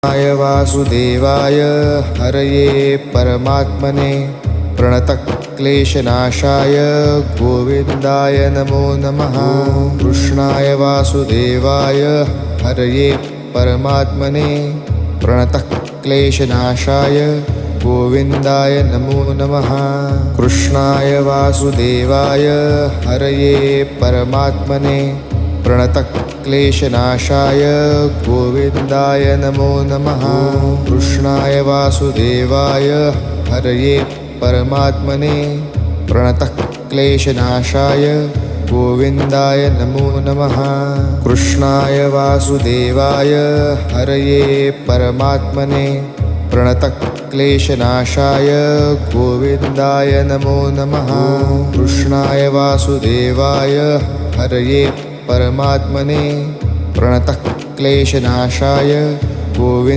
कृष्णाय वासुदेवाय हरये परमात्मने प्रणतक्लेशनाशाय गोविन्दाय नमो नमः। कृष्णाय वासुदेवाय हरये परमात्मने प्रणतक्लेशनाशाय गोविन्दाय नमो नमः। कृष्णाय वासुदेवाय हरये परमात्मने प्रणतक्लेशनाशाय गोविन्दाय नमो नमः। कृष्णाय वासुदेवाय हरये परमात्मने प्रणतक्लेशनाशाय गोविन्दाय नमो नमः। कृष्णाय वासुदेवाय हरये परमात्मने प्रणतक्लेशनाशाय गोविन्दाय नमो नमः। कृष्णाय वासुदेवाय हरये परमात्मने प्रणतक्लेशनाशाय गोविन्दाय